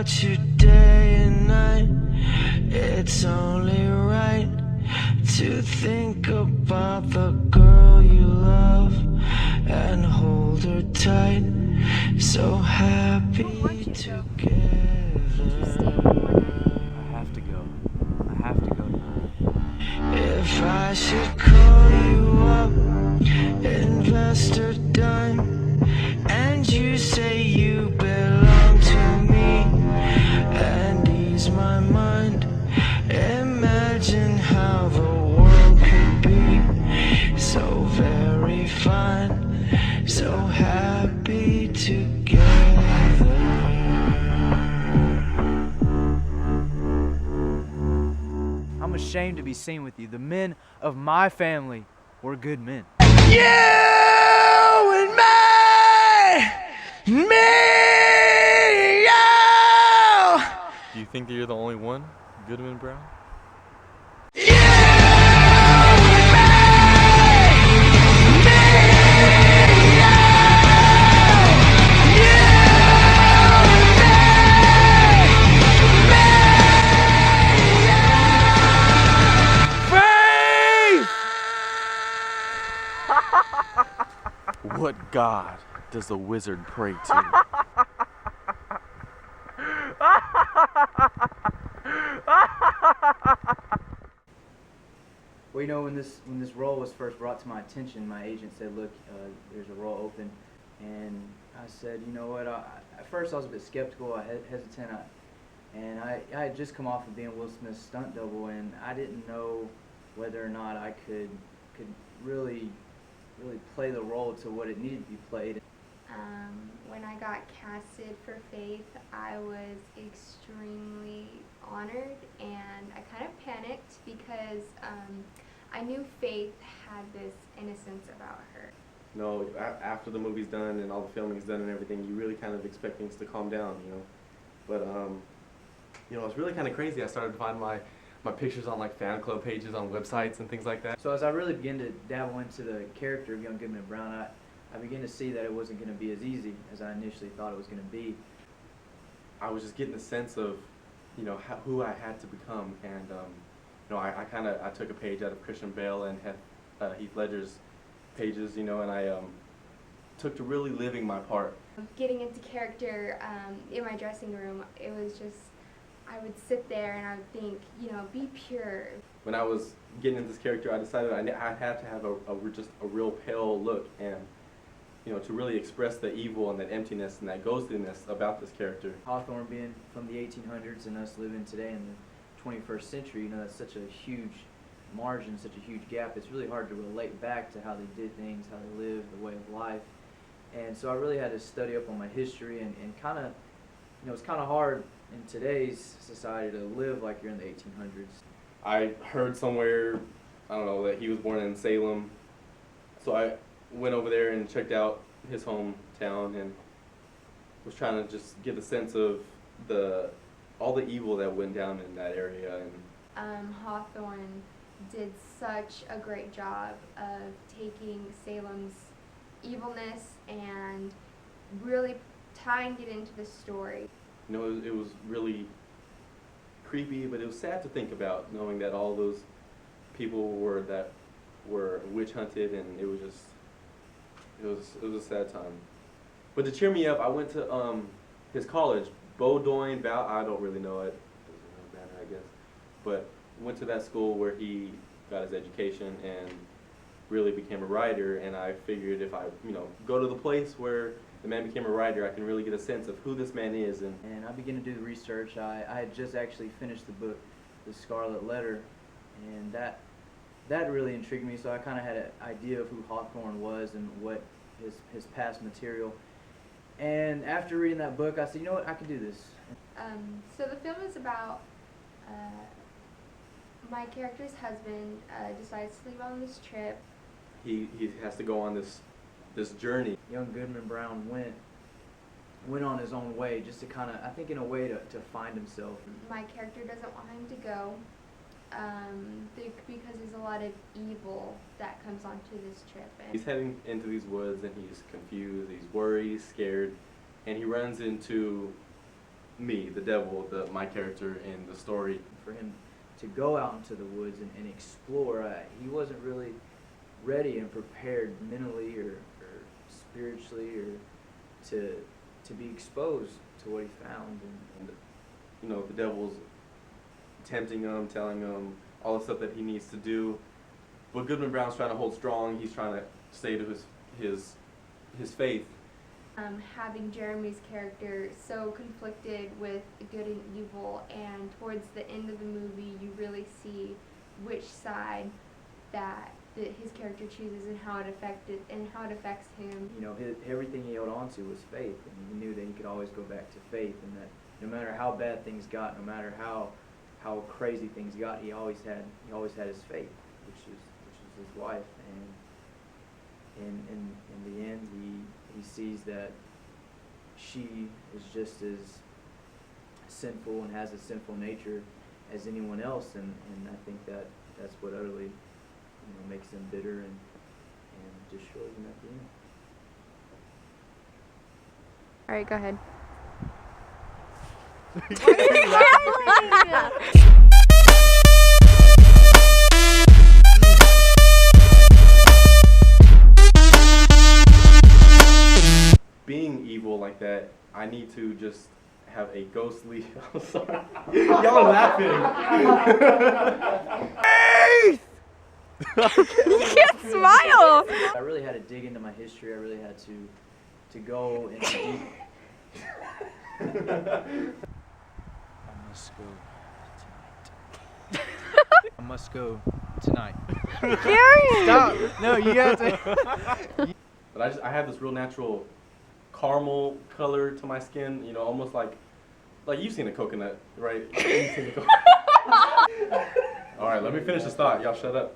about you day and night. It's only right to think about the girl you love and hold her tight. So happy together. I have to go. I have to go now. If I should call you up, investor done, and you say you belong to me, and ease my mind, imagine how the world could be so very fine, so happy together. I'm ashamed to be seen with you. The men of my family were good men. You and me, you. Do you think that you're the only one, Goodman Brown? What god does the wizard pray to? Well, you know, when this role was first brought to my attention, my agent said, "Look, there's a role open," and I said, "You know what?" At first, I was a bit skeptical, hesitant, and I had just come off of being Will Smith's stunt double, and I didn't know whether or not I could really play the role to what it needed to be played. When I got casted for Faith, I was extremely honored, and I kind of panicked because I knew Faith had this innocence about her. You know, after the movie's done and all the filming's done and everything, you really kind of expect things to calm down, you know. But, you know, it's really kind of crazy. I started to find my pictures on, like, fan club pages on websites and things like that. So as I really began to dabble into the character of young Goodman Brown, I began to see that it wasn't going to be as easy as I initially thought it was going to be. I was just getting a sense of, you know, who I had to become, and you know, I took a page out of Christian Bale and Heath Ledger's pages, you know, and I took to really living my part. Getting into character in my dressing room, it was just, I would sit there and I would think, you know, be pure. When I was getting into this character, I decided I had to have just a real pale look, and you know, to really express the evil and that emptiness and that ghostliness about this character. Hawthorne being from the 1800s and us living today in the 21st century, you know, that's such a huge margin, such a huge gap. It's really hard to relate back to how they did things, how they lived, the way of life. And so I really had to study up on my history and kind of, you know, it's kind of hard in today's society to live like you're in the 1800s. I heard somewhere, I don't know, that he was born in Salem, so I went over there and checked out his hometown and was trying to just get a sense of all the evil that went down in that area. And Hawthorne did such a great job of taking Salem's evilness and really tying it into the story. you know, it was really creepy, but it was sad to think about, knowing that all those people were witch hunted, and it was a sad time. But to cheer me up, I went to his college, Bowdoin, I don't really know it, doesn't really matter, I guess, but went to that school where he got his education and really became a writer. And I figured if I, go to the place where the man became a writer, I can really get a sense of who this man is. And I began to do the research. I had just actually finished the book, The Scarlet Letter, and that really intrigued me. So I kind of had an idea of who Hawthorne was and what his past material. And after reading that book, I said, you know what, I can do this. So the film is about my character's husband decides to leave on this trip. he has to go on this journey. Young Goodman Brown went on his own way, just to kind of, I think in a way to find himself. My character doesn't want him to go because there's a lot of evil that comes onto this trip. And He's heading into these woods, and he's confused, he's worried, he's scared, and he runs into me, the devil, my character in the story. For him to go out into the woods and explore, he wasn't really ready and prepared mentally or spiritually or to be exposed to what he found. And you know, the devil's tempting him, telling him all the stuff that he needs to do. But Goodman Brown's trying to hold strong. He's trying to stay to his faith. Having Jeremy's character so conflicted with good and evil, and towards the end of the movie you really see which side that his character chooses and how it affects him. You know, everything he held on to was faith, and he knew that he could always go back to faith, and that no matter how bad things got, no matter how crazy things got, he always had his faith, which is his wife. And in the end, he sees that she is just as sinful and has a sinful nature as anyone else, and I think that's what utterly makes him bitter and destroys him at the end. All right, go ahead. Being evil like that, I need to just have a ghostly. I'm sorry, y'all are laughing. You can't smile. I really had to dig into my history. I really had to go into deep. I must go tonight. I must go tonight. Jerry! Stop! No, you have to. But I have this real natural caramel color to my skin. You know, almost like you've seen a coconut, right? You've seen a coconut. All right, let me finish this thought. Y'all shut up.